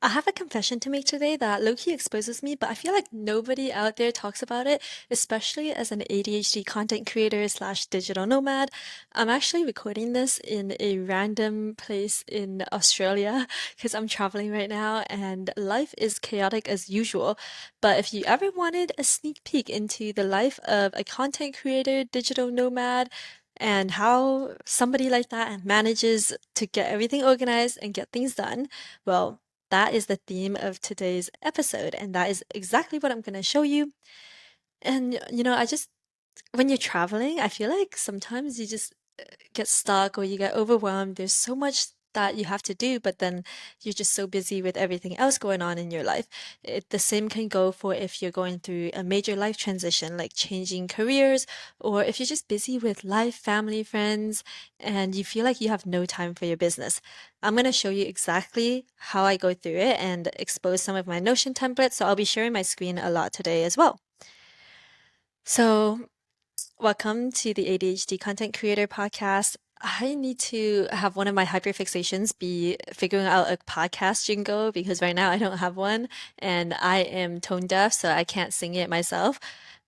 I have a confession to make today that low-key exposes me, but I feel like nobody out there talks about it, especially as an ADHD content creator slash digital nomad. I'm actually recording this in a random place in Australia because I'm traveling right now and life is chaotic as usual. But if you ever wanted a sneak peek into the life of a content creator, digital nomad, and how somebody like that manages to get everything organized and get things done, well, that is the theme of today's episode, and that is exactly what I'm going to show you. And, when you're traveling, I feel like sometimes you just get stuck or you get overwhelmed. There's so much that you have to do, but then you're just so busy with everything else going on in your life. The same can go for if you're going through a major life transition, like changing careers, or if you're just busy with life, family, friends, and you feel like you have no time for your business. I'm going to show you exactly how I go through it and expose some of my Notion templates. So I'll be sharing my screen a lot today as well. So welcome to the ADHD Content Creator Podcast. I need to have one of my hyperfixations be figuring out a podcast jingle because right now I don't have one and I am tone deaf, so I can't sing it myself.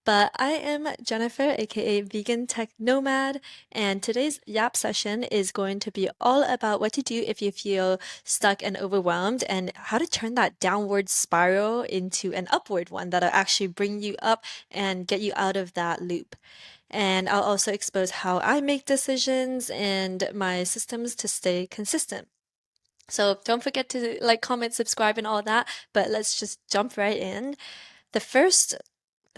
But I am Jennifer, aka Vegan Tech Nomad, and today's Yap session is going to be all about what to do if you feel stuck and overwhelmed and how to turn that downward spiral into an upward one that'll actually bring you up and get you out of that loop. And I'll also expose how I make decisions and my systems to stay consistent. So don't forget to like, comment, subscribe, and all that. But let's just jump right in. The first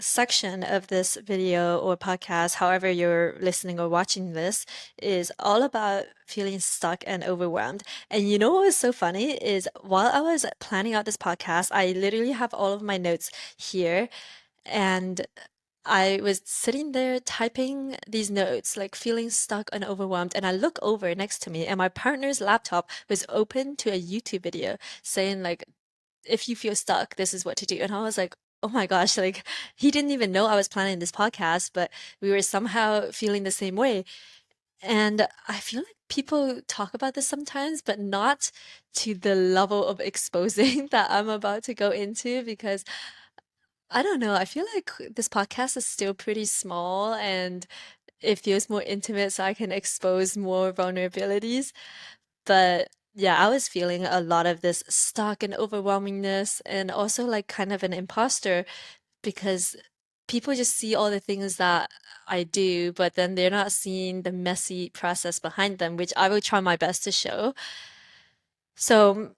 section of this video or podcast, however you're listening or watching this, is all about feeling stuck and overwhelmed. And you know what was so funny is while I was planning out this podcast, I literally have all of my notes here. And I was sitting there typing these notes, like feeling stuck and overwhelmed. And I look over next to me, and my partner's laptop was open to a YouTube video saying, like, if you feel stuck, this is what to do. And I was like, oh my gosh, like, he didn't even know I was planning this podcast, but we were somehow feeling the same way. And I feel like people talk about this sometimes, but not to the level of exposing that I'm about to go into because I don't know. I feel like this podcast is still pretty small and it feels more intimate, so I can expose more vulnerabilities. But yeah, I was feeling a lot of this stuck and overwhelmingness, and also like kind of an imposter because people just see all the things that I do, but then they're not seeing the messy process behind them, which I will try my best to show. So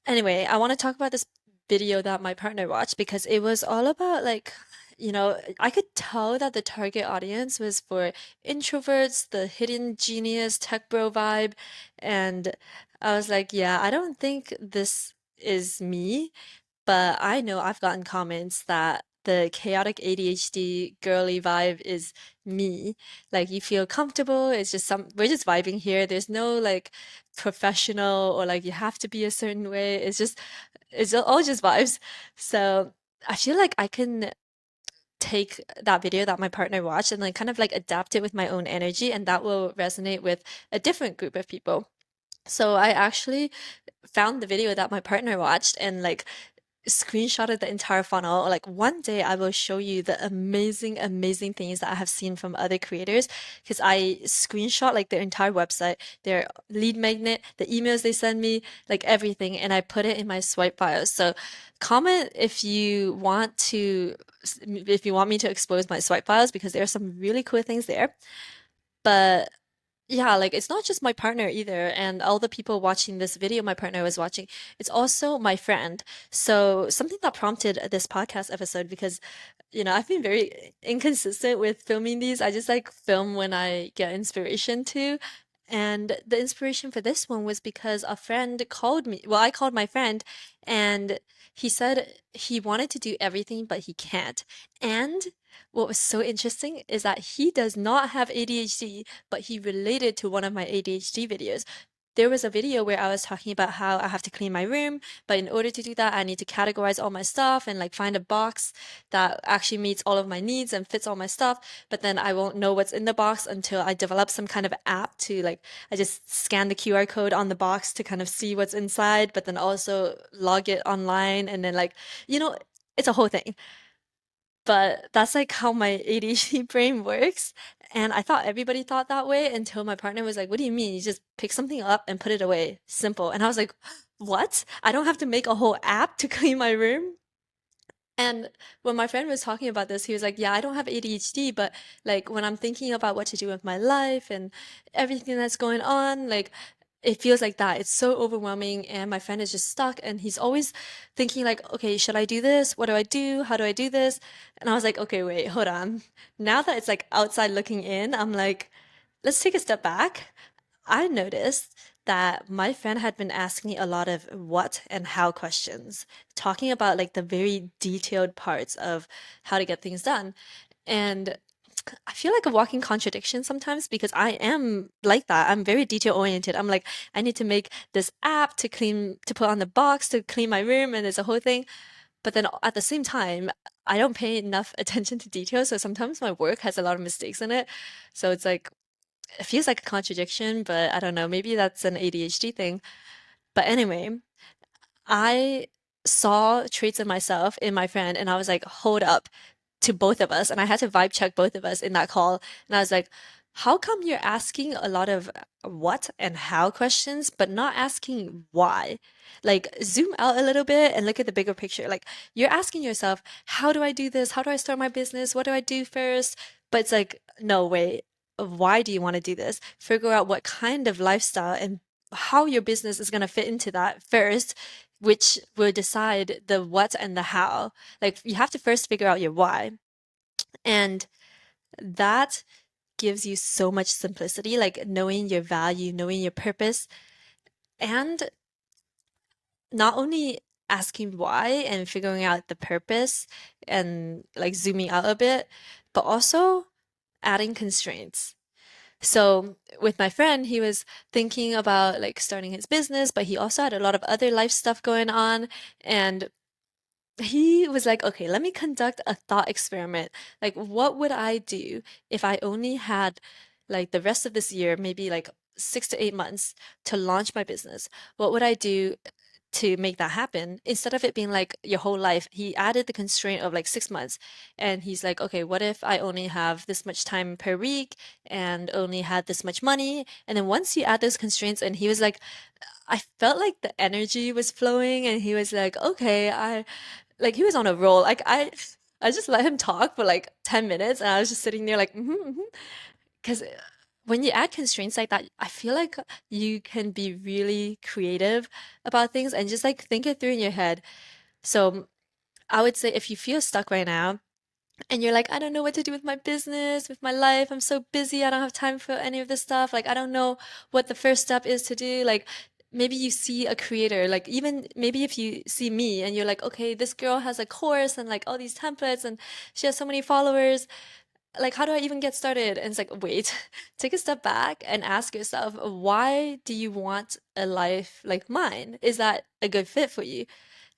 anyway, I want to talk about this video that my partner watched because it was all about like, I could tell that the target audience was for introverts, the hidden genius tech bro vibe. And I was like, yeah, I don't think this is me, but I know I've gotten comments that the chaotic ADHD girly vibe is me. Like you feel comfortable. It's just we're just vibing here. There's no like professional or like you have to be a certain way. It's all just vibes. So I feel like I can take that video that my partner watched and like kind of like adapt it with my own energy, and that will resonate with a different group of people. So I actually found the video that my partner watched and like screenshotted the entire funnel. Like one day I will show you the amazing, amazing things that I have seen from other creators because I screenshot like their entire website, their lead magnet, the emails they send me, like everything, and I put it in my swipe files. So comment if you want me to expose my swipe files because there are some really cool things there. But yeah, like it's not just my partner either, and all the people watching this video my partner was watching, it's also my friend. So something that prompted this podcast episode because, I've been very inconsistent with filming these. I just like film when I get inspiration to. And the inspiration for this one was because a friend called me. Well, I called my friend and he said he wanted to do everything, but he can't. And what was so interesting is that he does not have ADHD, but he related to one of my ADHD videos. there was a video where I was talking about how I have to clean my room, but in order to do that, I need to categorize all my stuff and like find a box that actually meets all of my needs and fits all my stuff. But then I won't know what's in the box until I develop some kind of app to like, I just scan the QR code on the box to kind of see what's inside, but then also log it online and then like, you know, it's a whole thing. But that's like how my ADHD brain works. And I thought everybody thought that way until my partner was like, "What do you mean? You just pick something up and put it away. Simple." And I was like, "What? I don't have to make a whole app to clean my room?" And when my friend was talking about this, he was like, "Yeah, I don't have ADHD, but like when I'm thinking about what to do with my life and everything that's going on, like it feels like that. It's so overwhelming, and my friend is just stuck, and he's always thinking like, okay, should I do this? What do I do? How do I do this?" And I was like, okay, wait, hold on. Now that it's like outside looking in, I'm like, let's take a step back. I noticed that my friend had been asking me a lot of what and how questions, talking about like the very detailed parts of how to get things done. And I feel like a walking contradiction sometimes because I am like that. I'm very detail oriented. I'm like, I need to make this app to clean, to put on the box to clean my room, and it's a whole thing. But then at the same time, I don't pay enough attention to detail. So sometimes my work has a lot of mistakes in it. So it's like, it feels like a contradiction, but I don't know. Maybe that's an ADHD thing. But anyway, I saw traits in myself in my friend, and I was like, hold up to both of us. And I had to vibe check both of us in that call. And I was like, how come you're asking a lot of what and how questions, but not asking why? Like, zoom out a little bit and look at the bigger picture. Like, you're asking yourself, how do I do this? How do I start my business? What do I do first? But it's like, no, wait, why do you want to do this? Figure out what kind of lifestyle and how your business is going to fit into that first, which will decide the what and the how. Like you have to first figure out your why. And that gives you so much simplicity, like knowing your value, knowing your purpose, and not only asking why and figuring out the purpose and like zooming out a bit, but also adding constraints. So with my friend, he was thinking about like starting his business, but he also had a lot of other life stuff going on. And he was like, okay, let me conduct a thought experiment. Like, what would I do if I only had like the rest of this year, maybe like 6 to 8 months to launch my business? What would I do to make that happen? Instead of it being like your whole life, he added the constraint of like 6 months. And he's like, okay, what if I only have this much time per week and only had this much money? And then once you add those constraints, and he was like, I felt like the energy was flowing, and he was like, okay, I like he was on a roll. Like I just let him talk for like 10 minutes and I was just sitting there like because when you add constraints like that, I feel like you can be really creative about things and just like think it through in your head. So I would say if you feel stuck right now, and you're like, I don't know what to do with my business, with my life. I'm so busy. I don't have time for any of this stuff. Like, I don't know what the first step is to do. Like, maybe you see a creator, like, even maybe if you see me and you're like, okay, this girl has a course and like all these templates and she has so many followers. Like, how do I even get started? And it's like, wait, take a step back and ask yourself, why do you want a life like mine? Is that a good fit for you?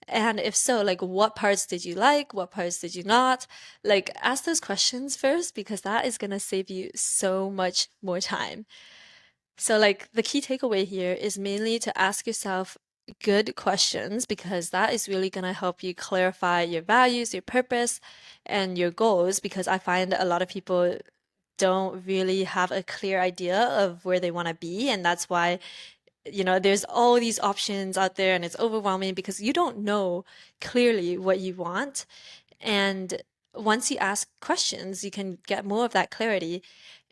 And if so, like what parts did you like? What parts did you not? Like ask those questions first because that is gonna save you so much more time. So like the key takeaway here is mainly to ask yourself good questions because that is really gonna help you clarify your values, your purpose, and your goals because I find a lot of people don't really have a clear idea of where they want to be, and that's why there's all these options out there and it's overwhelming because you don't know clearly what you want. And once you ask questions, you can get more of that clarity.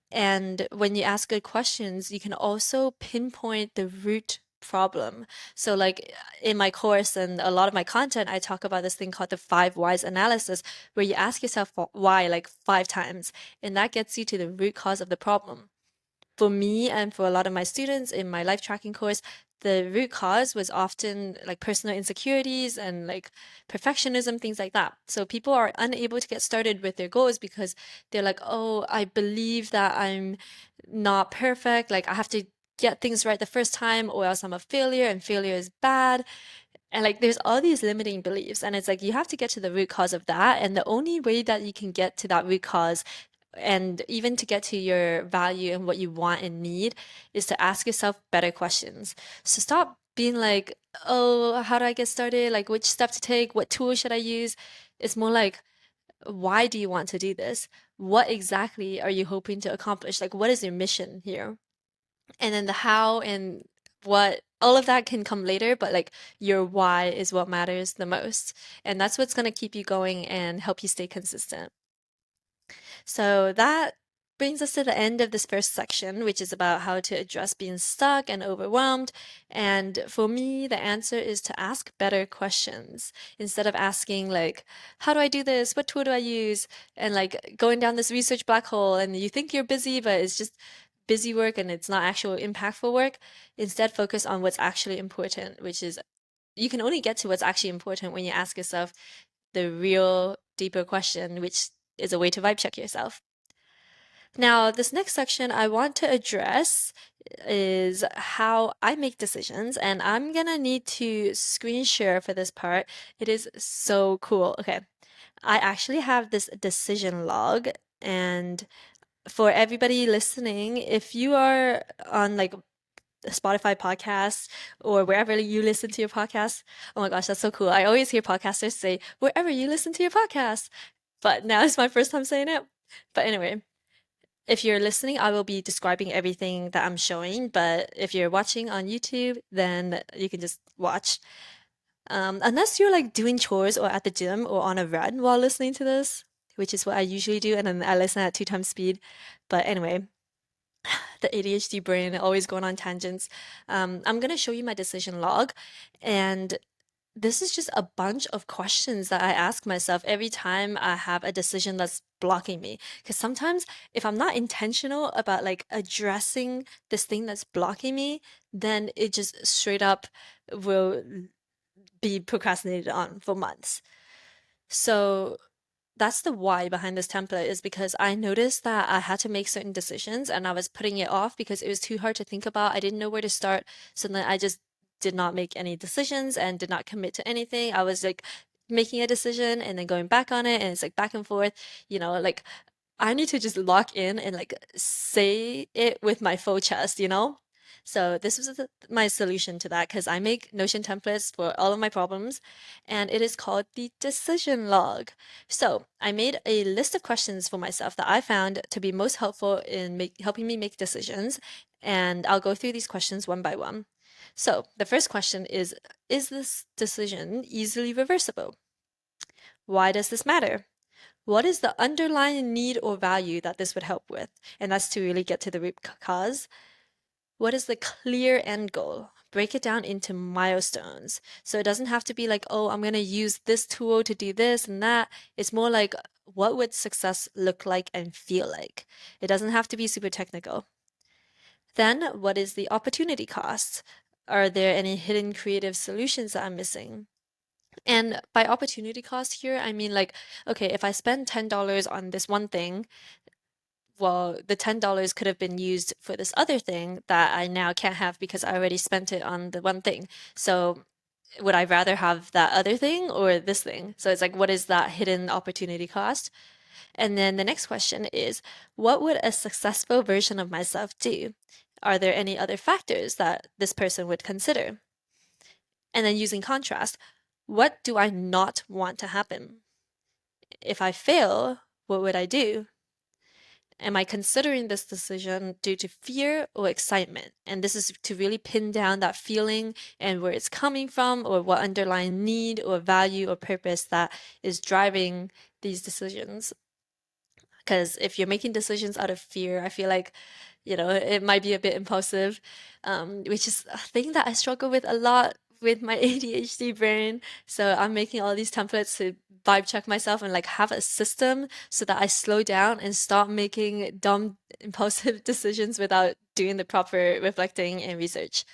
And when you ask good questions, you can also pinpoint the root problem. So, like in my course and a lot of my content, I talk about this thing called the five whys analysis, where you ask yourself why like 5 times, and that gets you to the root cause of the problem. For me and for a lot of my students in my life tracking course, the root cause was often like personal insecurities and like perfectionism, things like that. So people are unable to get started with their goals because they're like, oh, I believe that I'm not perfect. Like I have to get things right the first time, or else I'm a failure and failure is bad. And like there's all these limiting beliefs, and it's like you have to get to the root cause of that. And the only way that you can get to that root cause and even to get to your value and what you want and need is to ask yourself better questions. So stop being like, oh, how do I get started? Like which step to take? What tool should I use? It's more like, why do you want to do this? What exactly are you hoping to accomplish? Like, what is your mission here? And then the how and what, all of that can come later, but like your why is what matters the most. And that's what's going to keep you going and help you stay consistent. So that brings us to the end of this first section, which is about how to address being stuck and overwhelmed. And for me, the answer is to ask better questions instead of asking, like, how do I do this? What tool do I use? And like going down this research black hole, and you think you're busy, but it's just busy work and it's not actual impactful work. Instead, focus on what's actually important, which is you can only get to what's actually important when you ask yourself the real deeper question, which is a way to vibe check yourself. Now, this next section I want to address is how I make decisions, and I'm gonna need to screen share for this part. It is so cool. Okay, I actually have this decision log, and for everybody listening, if you are on like Spotify podcasts or wherever you listen to your podcast, oh my gosh, that's so cool. I always hear podcasters say, wherever you listen to your podcast, but now it's my first time saying it. But anyway, if you're listening, I will be describing everything that I'm showing, but if you're watching on YouTube, then you can just watch. Unless you're like doing chores or at the gym or on a run while listening to this, which is what I usually do, and then I listen at 2 times speed. But anyway, the ADHD brain always going on tangents. I'm gonna show you my decision log, and this is just a bunch of questions that I ask myself every time I have a decision that's blocking me. Because sometimes if I'm not intentional about like addressing this thing that's blocking me, then it just straight up will be procrastinated on for months. So that's the why behind this template is because I noticed that I had to make certain decisions and I was putting it off because it was too hard to think about. I didn't know where to start. So then I just did not make any decisions and did not commit to anything. I was like making a decision and then going back on it and it's like back and forth, like I need to just lock in and like say it with my full chest. So this was my solution to that because I make Notion templates for all of my problems and it is called the decision log. So I made a list of questions for myself that I found to be most helpful in helping me make decisions. And I'll go through these questions one by one. So the first question is this decision easily reversible? Why does this matter? What is the underlying need or value that this would help with? And that's to really get to the root cause. What is the clear end goal? Break it down into milestones. So it doesn't have to be like, oh, I'm going to use this tool to do this and that. It's more like, what would success look like and feel like? It doesn't have to be super technical. Then, what is the opportunity cost? Are there any hidden creative solutions that I'm missing? And by opportunity cost here, I mean like, okay, if I spend $10 on this one thing, well, the $10 could have been used for this other thing that I now can't have because I already spent it on the one thing. So would I rather have that other thing or this thing? So it's like, what is that hidden opportunity cost? And then the next question is, what would a successful version of myself do? Are there any other factors that this person would consider? And then using contrast, what do I not want to happen? If I fail, what would I do? Am I considering this decision due to fear or excitement? And this is to really pin down that feeling and where it's coming from, or what underlying need or value or purpose that is driving these decisions. Because if you're making decisions out of fear, I feel like, it might be a bit impulsive, which is a thing that I struggle with a lot with my ADHD brain. So I'm making all these templates to vibe check myself and like have a system so that I slow down and stop making dumb, impulsive decisions without doing the proper reflecting and research.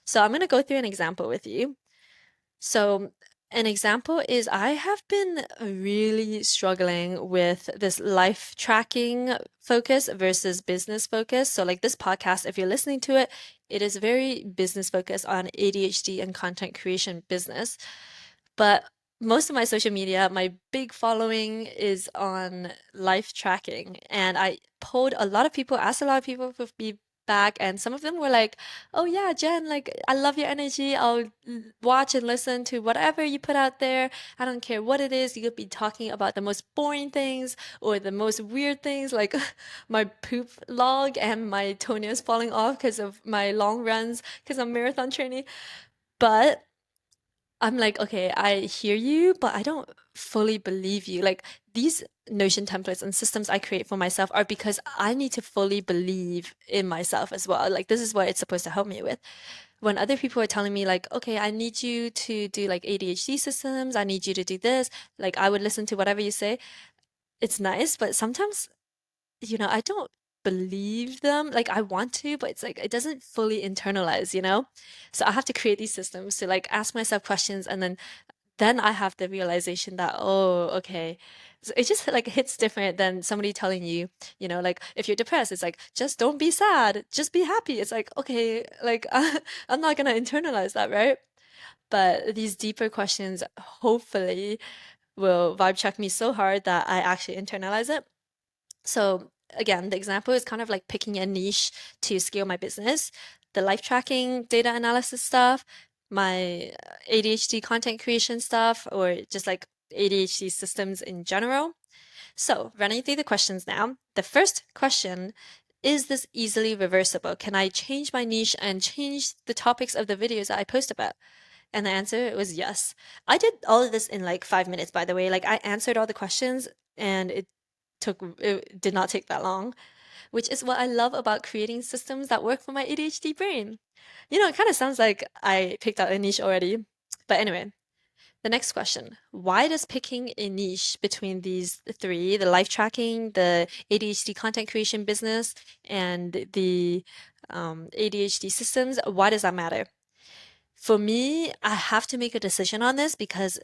So I'm going to go through an example with you. So An example is I have been really struggling with this life tracking focus versus business focus. So, like this podcast, if you're listening to it, it is very business focused on ADHD and content creation business. But most of my social media, my big following is on life tracking. And I polled a lot of people, asked a lot of people for feedback, and some of them were like, "Oh yeah, Jen, like I love your energy. I'll watch and listen to whatever you put out there. I don't care what it is. You could be talking about the most boring things or the most weird things, like my poop log and my toenails falling off because of my long runs, because I'm marathon training." But I'm like, okay, I hear you, but I don't fully believe you. Like these Notion templates and systems I create for myself are because I need to fully believe in myself as well. Like this is what it's supposed to help me with. When other people are telling me like, okay, I need you to do like ADHD systems, I need you to do this, like I would listen to whatever you say. It's nice, but sometimes I don't believe them. Like I want to, but it's like it doesn't fully internalize. So I have to create these systems to like ask myself questions, and then I have the realization that, oh, okay. So it just like hits different than somebody telling you, like if you're depressed, it's like just don't be sad, just be happy. It's like, okay, like I'm not gonna internalize that, right? But these deeper questions hopefully will vibe check me so hard that I actually internalize it. So again, the example is kind of like picking a niche to scale my business. The life tracking, data analysis stuff, my ADHD content creation stuff, or just like ADHD systems in general. So running through the questions now. The first question, is this easily reversible? Can I change my niche and change the topics of the videos that I post about? And the answer was yes. I did all of this in like 5 minutes, by the way. Like I answered all the questions and it did not take that long, which is what I love about creating systems that work for my ADHD brain. It kind of sounds like I picked out a niche already. But anyway, the next question. Why does picking a niche between these three, the life tracking, the ADHD content creation business, and the ADHD systems, why does that matter? For me, I have to make a decision on this because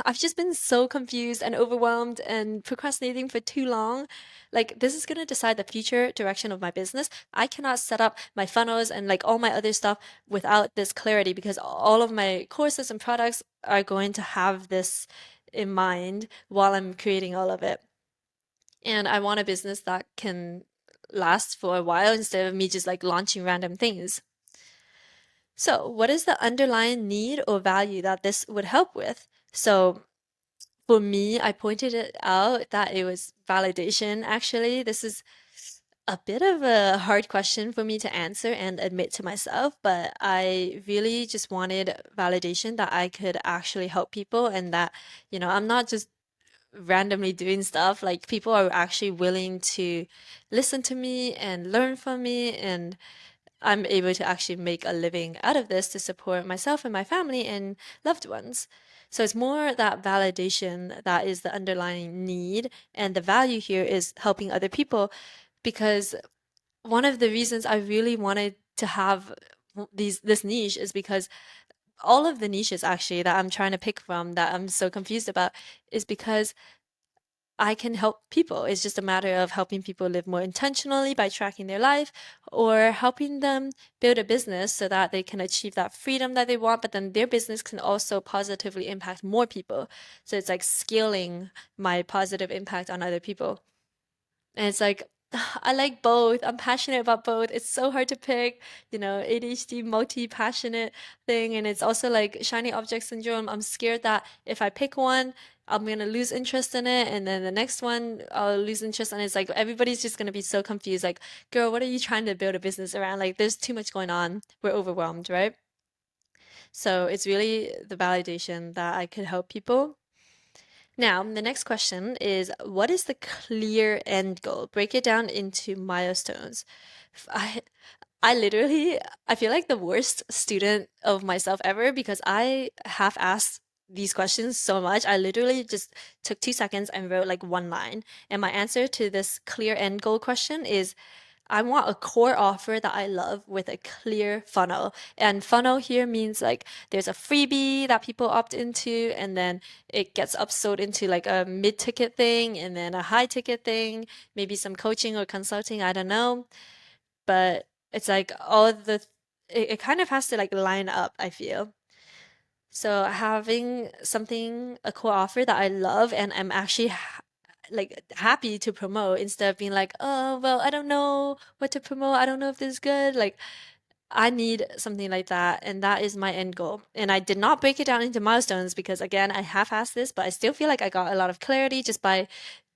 I've just been so confused and overwhelmed and procrastinating for too long. Like, this is going to decide the future direction of my business. I cannot set up my funnels and like all my other stuff without this clarity because all of my courses and products are going to have this in mind while I'm creating all of it. And I want a business that can last for a while instead of me just like launching random things. So, what is the underlying need or value that this would help with? So, for me, I pointed it out that it was validation, actually. This is a bit of a hard question for me to answer and admit to myself, but I really just wanted validation that I could actually help people and that, I'm not just randomly doing stuff. Like people are actually willing to listen to me and learn from me, and I'm able to actually make a living out of this to support myself and my family and loved ones. So it's more that validation that is the underlying need, and the value here is helping other people because one of the reasons I really wanted to have this niche is because all of the niches actually that I'm trying to pick from that I'm so confused about is because I can help people. It's just a matter of helping people live more intentionally by tracking their life or helping them build a business so that they can achieve that freedom that they want, but then their business can also positively impact more people. So it's like scaling my positive impact on other people. And it's like, I like both. I'm passionate about both. It's so hard to pick, ADHD multi-passionate thing. And it's also like shiny object syndrome. I'm scared that if I pick one, I'm gonna lose interest in it. And then the next one, I'll lose interest. And it's like everybody's just gonna be so confused. Like, girl, what are you trying to build a business around? Like, there's too much going on. We're overwhelmed, right? So it's really the validation that I could help people. Now, the next question is, what is the clear end goal? Break it down into milestones. I I literally I feel like the worst student of myself ever because I half-assed these questions so much. I literally just took 2 seconds and wrote like one line. And my answer to this clear end goal question is I want a core offer that I love with a clear funnel. And funnel here means like there's a freebie that people opt into, and then it gets upsold into like a mid-ticket thing and then a high-ticket thing, maybe some coaching or consulting, I don't know. But it's like it kind of has to like line up, I feel. So having something, a core offer that I love and I'm actually like happy to promote instead of being like, oh, well, I don't know what to promote. I don't know if this is good. Like, I need something like that. And that is my end goal. And I did not break it down into milestones because, again, I half-assed this, but I still feel like I got a lot of clarity just by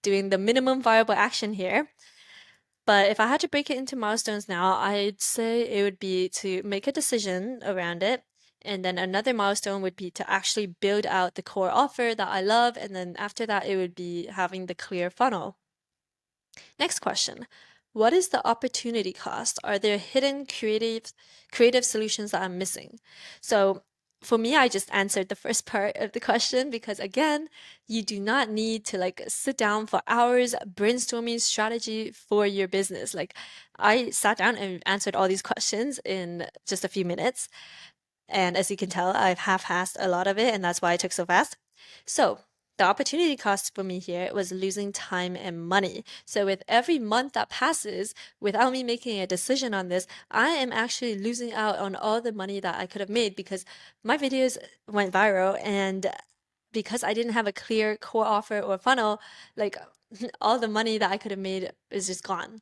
doing the minimum viable action here. But if I had to break it into milestones now, I'd say it would be to make a decision around it. And then another milestone would be to actually build out the core offer that I love. And then after that, it would be having the clear funnel. Next question. What is the opportunity cost? Are there hidden creative solutions that I'm missing? So for me, I just answered the first part of the question because again, you do not need to like sit down for hours brainstorming strategy for your business. Like I sat down and answered all these questions in just a few minutes. And as you can tell, I've half-assed a lot of it, and that's why it took so fast. So the opportunity cost for me here was losing time and money. So with every month that passes without me making a decision on this, I am actually losing out on all the money that I could have made because my videos went viral and because I didn't have a clear core offer or funnel, like all the money that I could have made is just gone.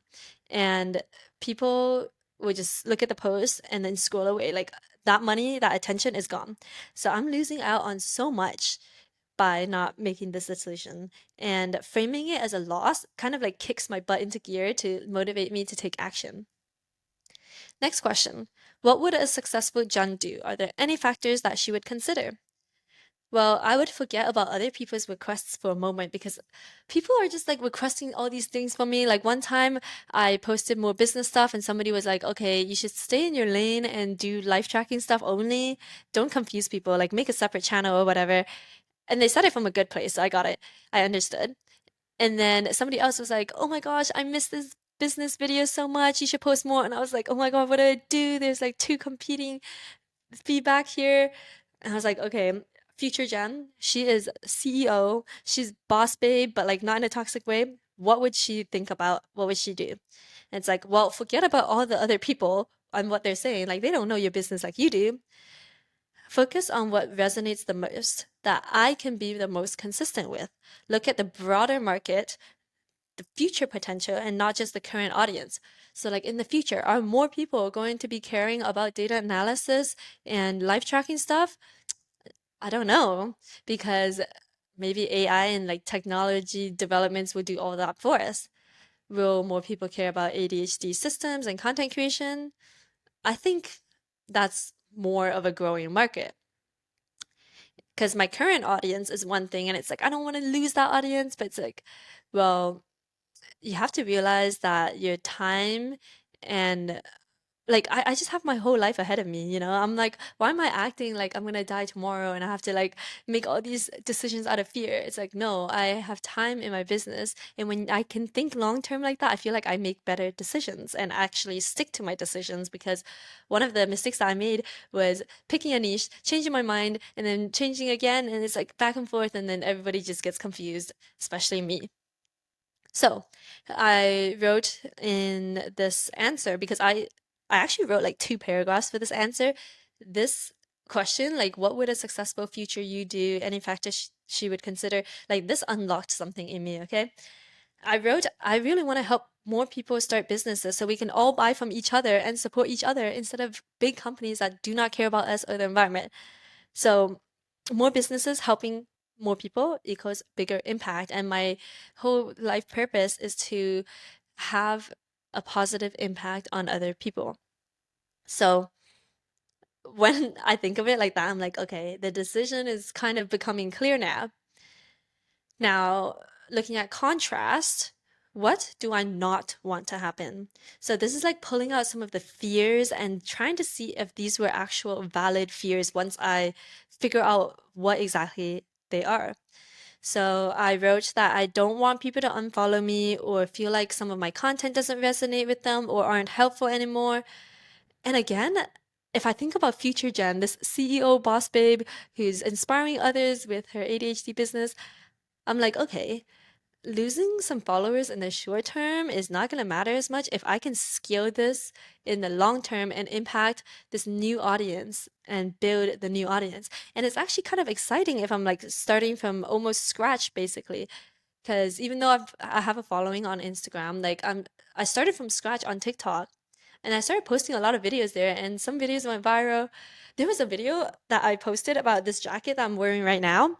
And people would just look at the post and then scroll away. Like that money, that attention is gone. So I'm losing out on so much by not making this decision. And framing it as a loss kind of like kicks my butt into gear to motivate me to take action. Next question. What would a successful Jen do? Are there any factors that she would consider? Well, I would forget about other people's requests for a moment because people are just like requesting all these things from me. Like one time I posted more business stuff and somebody was like, okay, you should stay in your lane and do life tracking stuff only. Don't confuse people, like make a separate channel or whatever. And they said it from a good place, so I got it. I understood. And then somebody else was like, oh my gosh, I missed this business video so much. You should post more. And I was like, oh my God, what do I do? There's like two competing feedback here. And I was like, okay, future Jen, she is CEO, she's boss babe, but like not in a toxic way. What would she think about? What would she do? And it's like, well, forget about all the other people and what they're saying. Like they don't know your business like you do. Focus on what resonates the most, that I can be the most consistent with. Look at the broader market, the future potential, and not just the current audience. So, like in the future, are more people going to be caring about data analysis and live tracking stuff? I don't know, because maybe AI and like technology developments will do all that for us. Will more people care about ADHD systems and content creation? I think that's more of a growing market. Because my current audience is one thing, and it's like, I don't want to lose that audience, but it's like, well, you have to realize that your time and like I just have my whole life ahead of me, you know? I'm like, why am I acting like I'm gonna die tomorrow and I have to like make all these decisions out of fear? It's like, no, I have time in my business. And when I can think long term like that, I feel like I make better decisions and actually stick to my decisions because one of the mistakes that I made was picking a niche, changing my mind, and then changing again. And it's like back and forth, and then everybody just gets confused, especially me. So I wrote in this answer because I actually wrote like two paragraphs for this answer. This question, like what would a successful future you do? Any factors she would consider? Like this unlocked something in me, okay? I wrote, I really want to help more people start businesses so we can all buy from each other and support each other instead of big companies that do not care about us or the environment. So more businesses helping more people equals bigger impact. And my whole life purpose is to have a positive impact on other people. So when I think of it like that, I'm like, okay, the decision is kind of becoming clear now. Now, looking at contrast, what do I not want to happen? So this is like pulling out some of the fears and trying to see if these were actual valid fears once I figure out what exactly they are. So I wrote that I don't want people to unfollow me or feel like some of my content doesn't resonate with them or aren't helpful anymore. And again, if I think about future Jen, this CEO boss babe who's inspiring others with her ADHD business, I'm like, okay, losing some followers in the short term is not going to matter as much if I can scale this in the long term and impact this new audience and build the new audience. And it's actually kind of exciting if I'm like starting from almost scratch, basically. Because even though I have a following on Instagram, I started from scratch on TikTok and I started posting a lot of videos there, and some videos went viral. There was a video that I posted about this jacket that I'm wearing right now,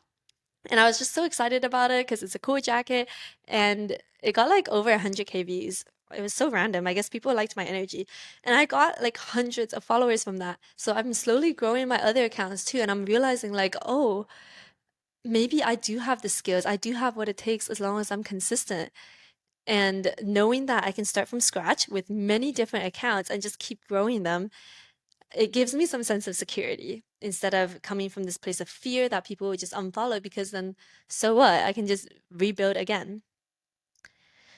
and I was just so excited about it because it's a cool jacket and it got like over 100K views. It was so random. I guess people liked my energy. And I got like hundreds of followers from that. So I'm slowly growing my other accounts too. And I'm realizing like, oh, maybe I do have the skills. I do have what it takes as long as I'm consistent. And knowing that I can start from scratch with many different accounts and just keep growing them, it gives me some sense of security instead of coming from this place of fear that people would just unfollow because then so what? I can just rebuild again.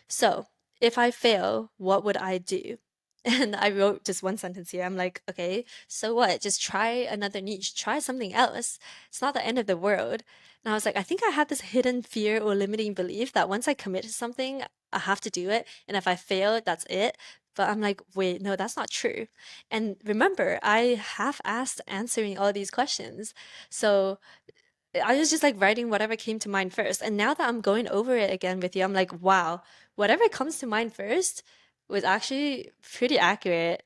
So, if I fail, what would I do? And I wrote just one sentence here. I'm like, okay, so what? Just try another niche, try something else. It's not the end of the world. And I was like, I think I had this hidden fear or limiting belief that once I commit to something, I have to do it. And if I fail, that's it. But I'm like, wait, no, that's not true. And remember, I half-assed answering all these questions. So I was just like writing whatever came to mind first. And now that I'm going over it again with you, I'm like, wow, whatever comes to mind first was actually pretty accurate.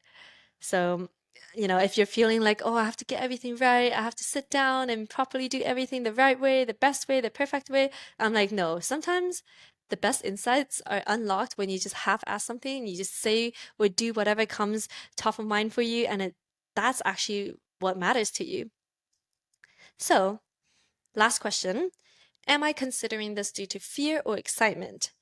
So, if you're feeling like, oh, I have to get everything right, I have to sit down and properly do everything the right way, the best way, the perfect way, I'm like, no, sometimes the best insights are unlocked when you just half-ask something, you just say or do whatever comes top of mind for you, and that's actually what matters to you. So, last question. Am I considering this due to fear or excitement?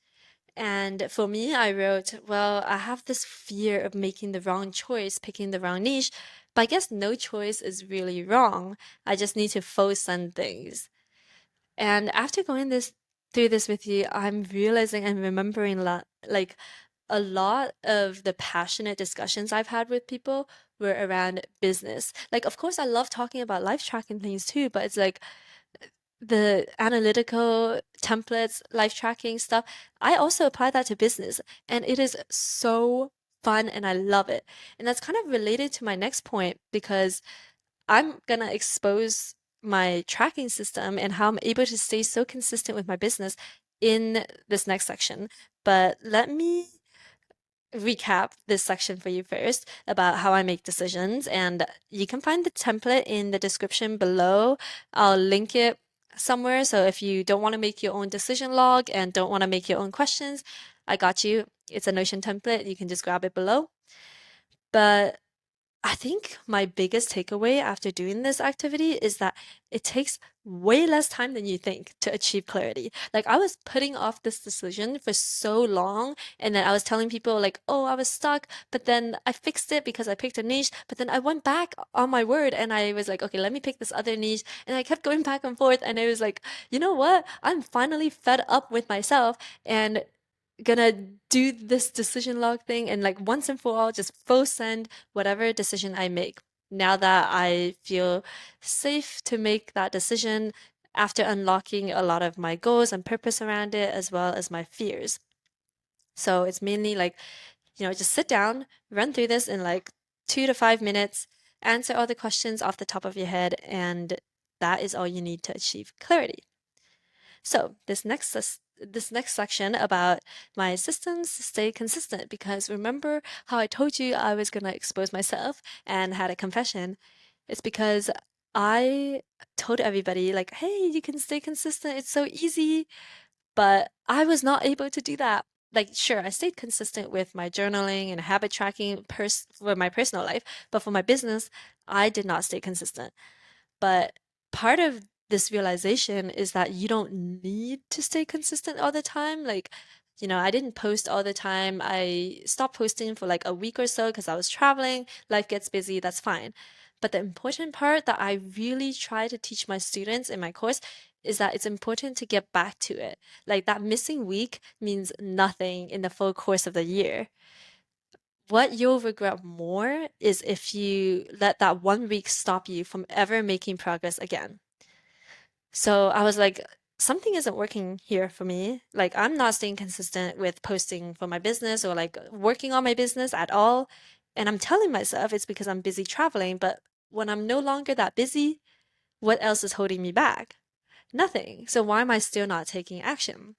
And for me, I wrote, well, I have this fear of making the wrong choice, picking the wrong niche, but I guess no choice is really wrong. I just need to focus on things. And after going this through this with you, I'm realizing and remembering like a lot of the passionate discussions I've had with people were around business. Like, of course, I love talking about life tracking things too, but it's like the analytical templates, life tracking stuff, I also apply that to business, and it is so fun and I love it. And that's kind of related to my next point because I'm gonna expose my tracking system and how I'm able to stay so consistent with my business in this next section. But let me recap this section for you first about how I make decisions. And you can find the template in the description below. I'll link it somewhere. So if you don't want to make your own decision log and don't want to make your own questions, I got you. It's a Notion template. You can just grab it below. But I think my biggest takeaway after doing this activity is that it takes way less time than you think to achieve clarity. Like I was putting off this decision for so long, and then I was telling people like, "Oh, I was stuck," but then I fixed it because I picked a niche, but then I went back on my word and I was like, "Okay, let me pick this other niche." And I kept going back and forth and it was like, "You know what? I'm finally fed up with myself and gonna do this decision log thing and like once and for all just full send whatever decision I make now that I feel safe to make that decision after unlocking a lot of my goals and purpose around it as well as my fears." So it's mainly like, just sit down, run through this in like 2 to 5 minutes, answer all the questions off the top of your head, and that is all you need to achieve clarity. So this next section about my systems to stay consistent, because remember how I told you I was gonna expose myself and had a confession? It's because I told everybody like, hey, you can stay consistent, it's so easy, but I was not able to do that. Like, sure, I stayed consistent with my journaling and habit tracking for my personal life, but for my business, I did not stay consistent. But part of this realization is that you don't need to stay consistent all the time. Like, I didn't post all the time. I stopped posting for like a week or so because I was traveling. Life gets busy, that's fine. But the important part that I really try to teach my students in my course is that it's important to get back to it. Like that missing week means nothing in the full course of the year. What you'll regret more is if you let that 1 week stop you from ever making progress again. So I was like, something isn't working here for me. Like, I'm not staying consistent with posting for my business or like working on my business at all. And I'm telling myself it's because I'm busy traveling. But when I'm no longer that busy, what else is holding me back? Nothing. So why am I still not taking action?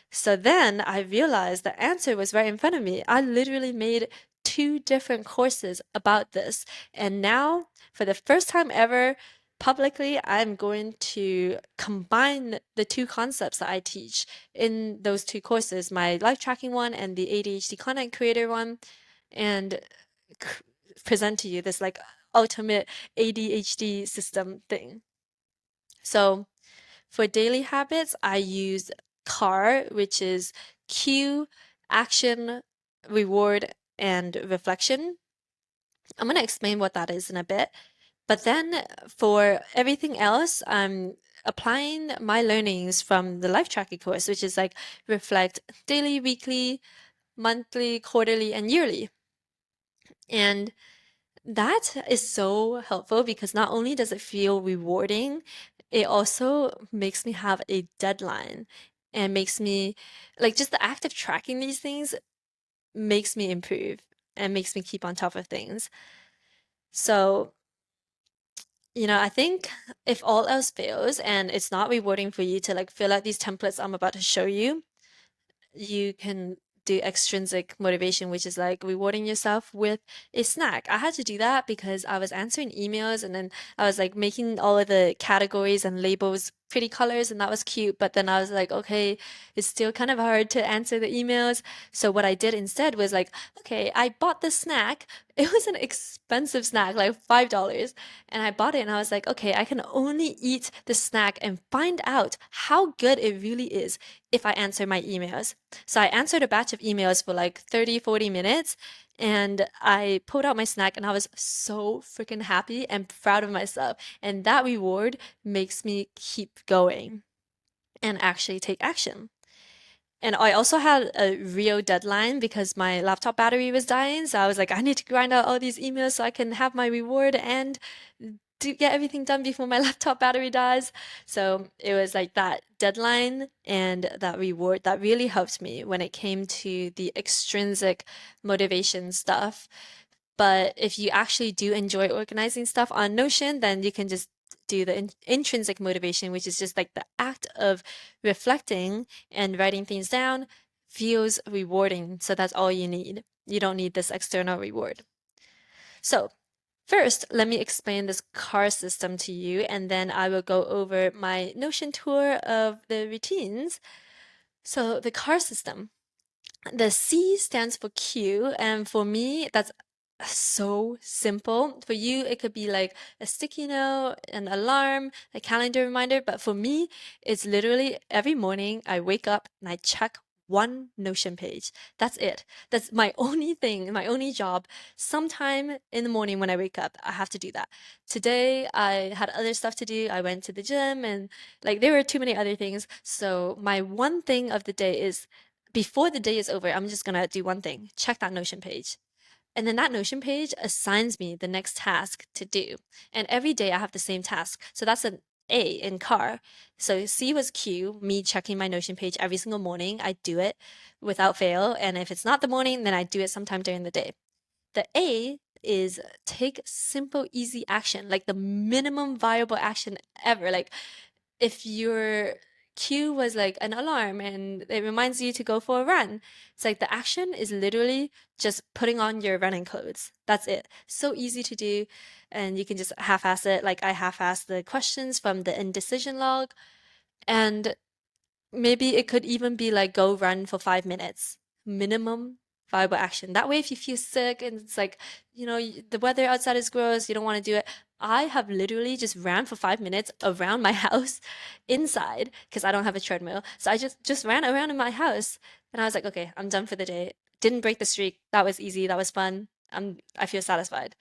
So then I realized the answer was right in front of me. I literally made two different courses about this. And now, for the first time ever, publicly, I'm going to combine the two concepts that I teach in those two courses, my life tracking one and the ADHD content creator one, and present to you this like ultimate ADHD system thing. So, for daily habits, I use CARR, which is cue, action, reward, and reflection. I'm going to explain what that is in a bit. But then for everything else, I'm applying my learnings from the life tracking course, which is like reflect daily, weekly, monthly, quarterly, and yearly. And that is so helpful because not only does it feel rewarding, it also makes me have a deadline and makes me like just the act of tracking these things makes me improve and makes me keep on top of things. So, I think if all else fails and it's not rewarding for you to like fill out these templates I'm about to show you, you can do extrinsic motivation, which is like rewarding yourself with a snack. I had to do that because I was answering emails and then I was like making all of the categories and labels pretty colors and that was cute. But then I was like, okay, it's still kind of hard to answer the emails. So what I did instead was like, okay, I bought this snack. It was an expensive snack, like $5. And I bought it and I was like, okay, I can only eat the snack and find out how good it really is if I answer my emails. So I answered a batch of emails for like 30, 40 minutes and I pulled out my snack and I was so freaking happy and proud of myself. And that reward makes me keep going and actually take action. And I also had a real deadline because my laptop battery was dying. So I was like, I need to grind out all these emails so I can have my reward and to get everything done before my laptop battery dies. So it was like that deadline and that reward that really helped me when it came to the extrinsic motivation stuff. But if you actually do enjoy organizing stuff on Notion, then you can just do the intrinsic motivation, which is just like the act of reflecting and writing things down feels rewarding. So that's all you need. You don't need this external reward. So first, let me explain this CARR system to you, and then I will go over my Notion tour of the routines. So the CARR system, the C stands for Q, and for me, that's so simple. For you, it could be like a sticky note, an alarm, a calendar reminder, but for me, it's literally every morning I wake up and I check one Notion page. That's it. That's my only thing, my only job. Sometime in the morning when I wake up, I have to do that. Today, I had other stuff to do. I went to the gym and like there were too many other things. So my one thing of the day is before the day is over, I'm just gonna do one thing, check that Notion page. And then that Notion page assigns me the next task to do. And every day I have the same task. So that's an A in CARR. So C was Q, me checking my Notion page every single morning. I do it without fail. And if it's not the morning, then I do it sometime during the day. The A is take simple, easy action, like the minimum viable action ever. Like if your cue was like an alarm and it reminds you to go for a run, it's like the action is literally just putting on your running clothes. That's it. So easy to do. And you can just half-ass it. Like I half-ass the questions from the indecision log. And maybe it could even be like go run for 5 minutes, minimum viable action. That way, if you feel sick and it's like, the weather outside is gross, you don't want to do it. I have literally just ran for 5 minutes around my house inside because I don't have a treadmill. So I just ran around in my house and I was like, okay, I'm done for the day. Didn't break the streak. That was easy. That was fun. I feel satisfied.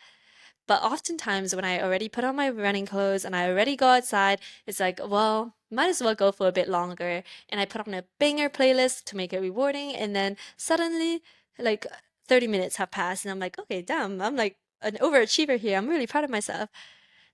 But oftentimes when I already put on my running clothes and I already go outside, it's like, well, might as well go for a bit longer. And I put on a banger playlist to make it rewarding. And then suddenly, like 30 minutes have passed, and I'm like, okay, damn, I'm like an overachiever here. I'm really proud of myself.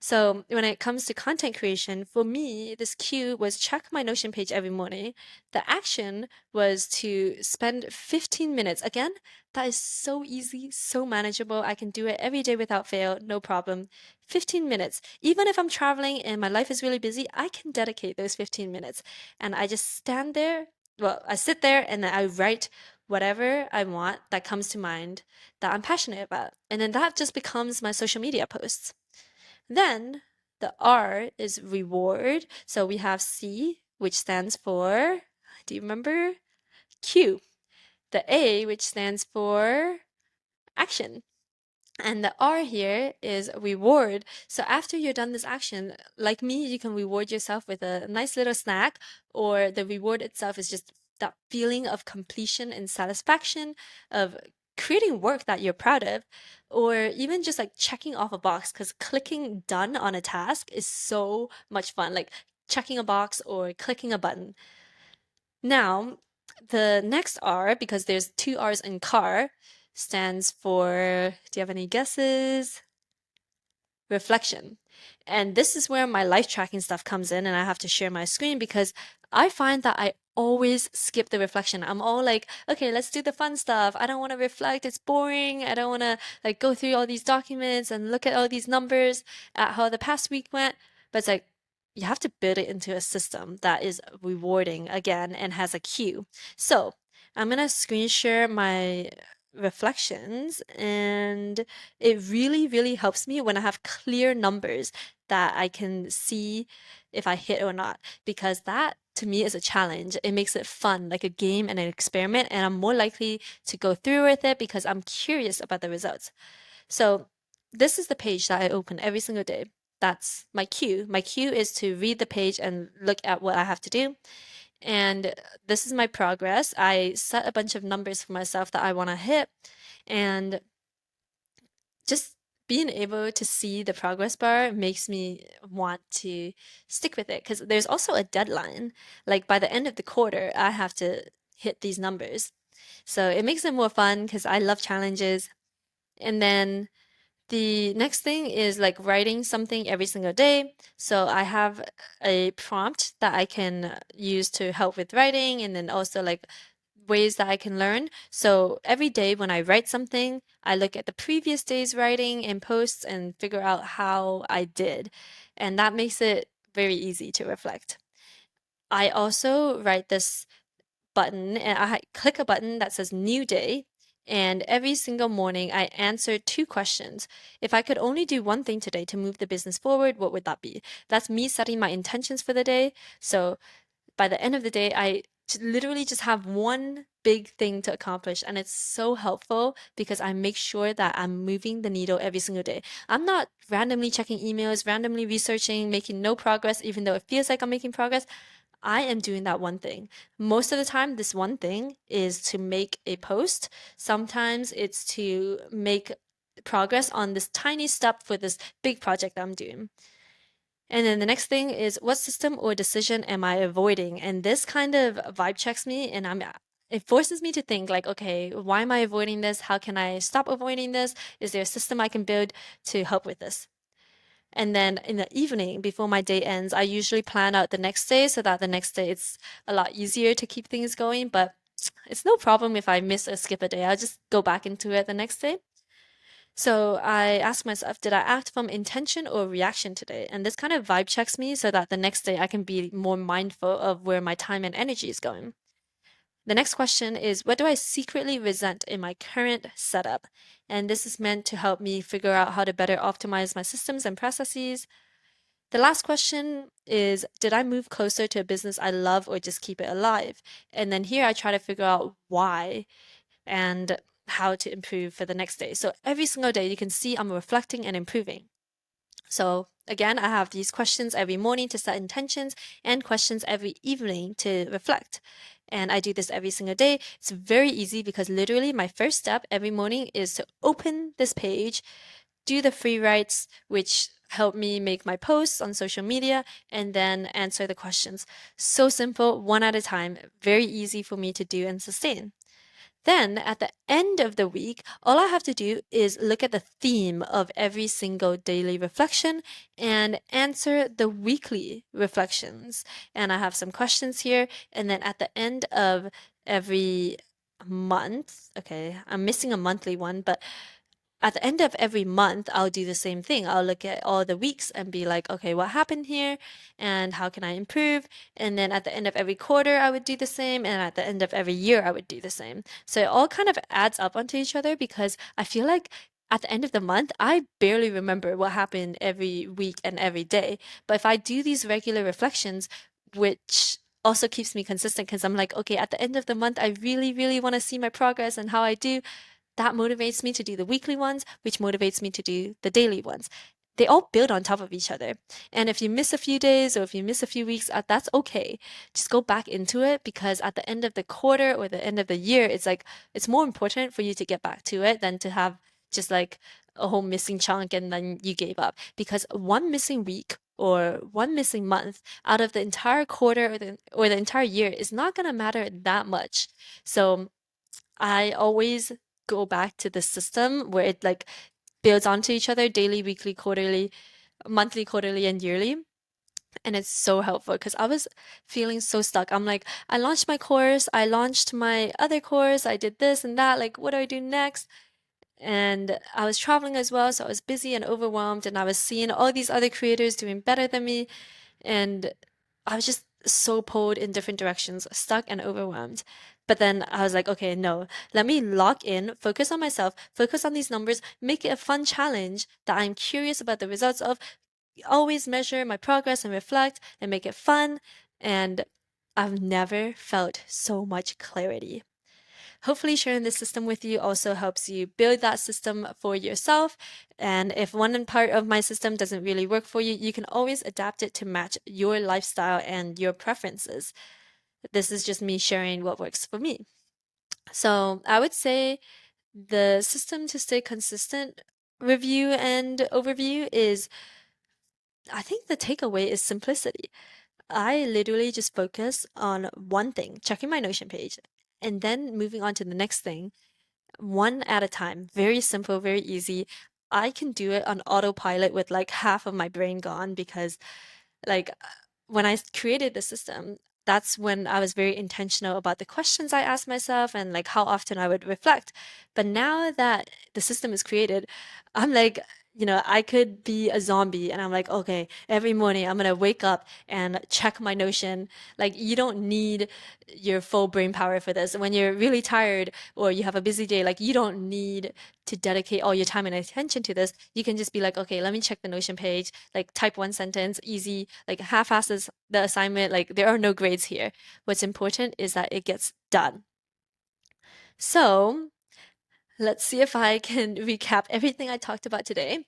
So when it comes to content creation, for me, this cue was check my Notion page every morning. The action was to spend 15 minutes. Again, that is so easy, so manageable. I can do it every day without fail, no problem. 15 minutes. Even if I'm traveling and my life is really busy, I can dedicate those 15 minutes. And I just stand there. Well, I sit there and then I write whatever I want that comes to mind that I'm passionate about. And then that just becomes my social media posts. Then the R is reward. So we have C, which stands for, do you remember? Q. The A, which stands for action. And the R here is reward. So after you're done this action, like me, you can reward yourself with a nice little snack, or the reward itself is just that feeling of completion and satisfaction of creating work that you're proud of, or even just like checking off a box, because clicking done on a task is so much fun, like checking a box or clicking a button. Now, the next R, because there's two R's in CARR, stands for, do you have any guesses? Reflection. And this is where my life tracking stuff comes in, and I have to share my screen because I find that I always skip the reflection. I'm all like, okay, let's do the fun stuff. I don't want to reflect. It's boring. I don't want to like go through all these documents and look at all these numbers at how the past week went. But it's like you have to build it into a system that is rewarding again and has a cue. So I'm gonna screen share my reflections, and it really, really helps me when I have clear numbers that I can see if I hit or not, because that to me is a challenge. It makes it fun, like a game and an experiment, and I'm more likely to go through with it because I'm curious about the results. So this is the page that I open every single day. That's my cue. My cue is to read the page and look at what I have to do. And this is my progress. I set a bunch of numbers for myself that I want to hit, and just being able to see the progress bar makes me want to stick with it because there's also a deadline. Like by the end of the quarter, I have to hit these numbers. So it makes it more fun because I love challenges. And then the next thing is like writing something every single day. So I have a prompt that I can use to help with writing, and then also like ways that I can learn. So every day when I write something, I look at the previous day's writing and posts and figure out how I did. And that makes it very easy to reflect. I also write this button, and I click a button that says New Day. And every single morning, I answer two questions. If I could only do one thing today to move the business forward, what would that be? That's me setting my intentions for the day. So by the end of the day, I literally just have one big thing to accomplish. And it's so helpful because I make sure that I'm moving the needle every single day. I'm not randomly checking emails, randomly researching, making no progress, even though it feels like I'm making progress. I am doing that one thing. Most of the time, this one thing is to make a post. Sometimes it's to make progress on this tiny step for this big project I'm doing. And then the next thing is what system or decision am I avoiding? And this kind of vibe checks me, and it forces me to think like, okay, why am I avoiding this? How can I stop avoiding this? Is there a system I can build to help with this? And then in the evening, before my day ends, I usually plan out the next day so that the next day it's a lot easier to keep things going. But it's no problem if I miss or skip a day. I'll just go back into it the next day. So I ask myself, did I act from intention or reaction today? And this kind of vibe checks me so that the next day I can be more mindful of where my time and energy is going. The next question is, what do I secretly resent in my current setup? And this is meant to help me figure out how to better optimize my systems and processes. The last question is, did I move closer to a business I love or just keep it alive? And then here I try to figure out why and how to improve for the next day. So every single day you can see I'm reflecting and improving. So again, I have these questions every morning to set intentions and questions every evening to reflect. And I do this every single day. It's very easy because literally my first step every morning is to open this page, do the free writes, which help me make my posts on social media, and then answer the questions. So simple, one at a time, very easy for me to do and sustain. Then at the end of the week, all I have to do is look at the theme of every single daily reflection and answer the weekly reflections. And I have some questions here. And then at the end of every month, okay, I'm missing a monthly one, but at the end of every month, I'll do the same thing. I'll look at all the weeks and be like, okay, what happened here and how can I improve? And then at the end of every quarter, I would do the same. And at the end of every year, I would do the same. So it all kind of adds up onto each other because I feel like at the end of the month, I barely remember what happened every week and every day. But if I do these regular reflections, which also keeps me consistent because I'm like, okay, at the end of the month, I really, really want to see my progress and how I do. That motivates me to do the weekly ones, which motivates me to do the daily ones. They all build on top of each other. And if you miss a few days or if you miss a few weeks, that's okay. Just go back into it because at the end of the quarter or the end of the year, it's like it's more important for you to get back to it than to have just like a whole missing chunk and then you gave up. Because one missing week or one missing month out of the entire quarter or the entire year is not going to matter that much. So I always go back to the system where it like builds onto each other daily, weekly, quarterly, monthly, quarterly, and yearly. And it's so helpful because I was feeling so stuck. I'm like, I launched my course, I launched my other course, I did this and that. Like, what do I do next? And I was traveling as well, so I was busy and overwhelmed, and I was seeing all these other creators doing better than me. And I was just so pulled in different directions, stuck and overwhelmed. But then I was like, okay, no, let me lock in, focus on myself, focus on these numbers, make it a fun challenge that I'm curious about the results of, always measure my progress and reflect and make it fun. And I've never felt so much clarity. Hopefully, sharing this system with you also helps you build that system for yourself. And if one part of my system doesn't really work for you, you can always adapt it to match your lifestyle and your preferences. This is just me sharing what works for me. So I would say the system to stay consistent review and overview is, I think the takeaway is simplicity. I literally just focus on one thing, checking my Notion page, and then moving on to the next thing one at a time. Very simple, very easy. I can do it on autopilot with like half of my brain gone because like when I created the system, that's when I was very intentional about the questions I asked myself and like how often I would reflect. But now that the system is created, I'm like, I could be a zombie and I'm like, okay, every morning I'm gonna wake up and check my Notion. Like, you don't need your full brain power for this. When you're really tired or you have a busy day, like, you don't need to dedicate all your time and attention to this. You can just be like, okay, let me check the Notion page, like type one sentence, easy, like half-asses the assignment. Like, there are no grades here. What's important is that it gets done. So let's see if I can recap everything I talked about today.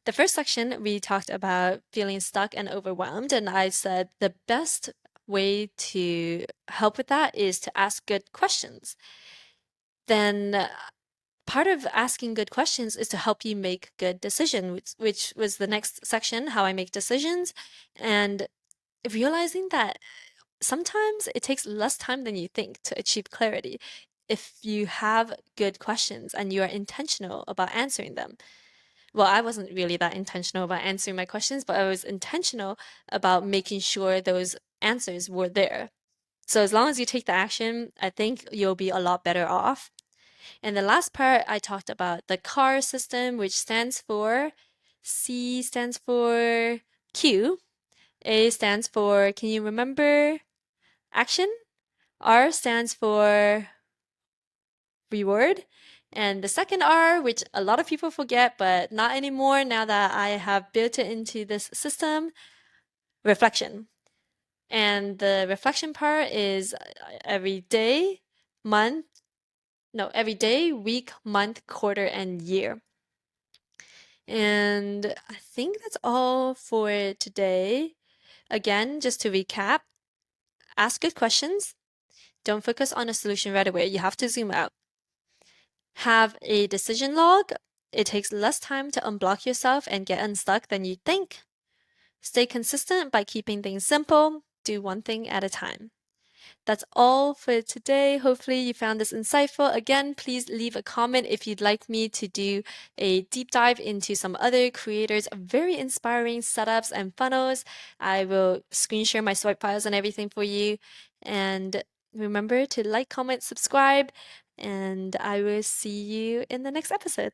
The first section, we talked about feeling stuck and overwhelmed, and I said the best way to help with that is to ask good questions. Then part of asking good questions is to help you make good decisions, which was the next section, how I make decisions, and realizing that sometimes it takes less time than you think to achieve clarity if you have good questions and you are intentional about answering them. Well, I wasn't really that intentional about answering my questions, but I was intentional about making sure those answers were there. So as long as you take the action, I think you'll be a lot better off. And the last part, I talked about the CARR system, which stands for C stands for Q, A stands for, can you remember, action? R stands for reward. And the second R, which a lot of people forget, but not anymore now that I have built it into this system, reflection. And the reflection part is every day, month, no, every day, week, month, quarter, and year. And I think that's all for today. Again, just to recap, ask good questions. Don't focus on a solution right away. You have to zoom out. Have a decision log it takes less time to unblock yourself and get unstuck than you think. Stay consistent by keeping things simple. Do one thing at a time. That's all for today. Hopefully you found this insightful. Again, please leave a comment if you'd like me to do a deep dive into some other creators of very inspiring setups and funnels. I will screen share my swipe files and everything for you. And remember to like, comment, subscribe, and I will see you in the next episode.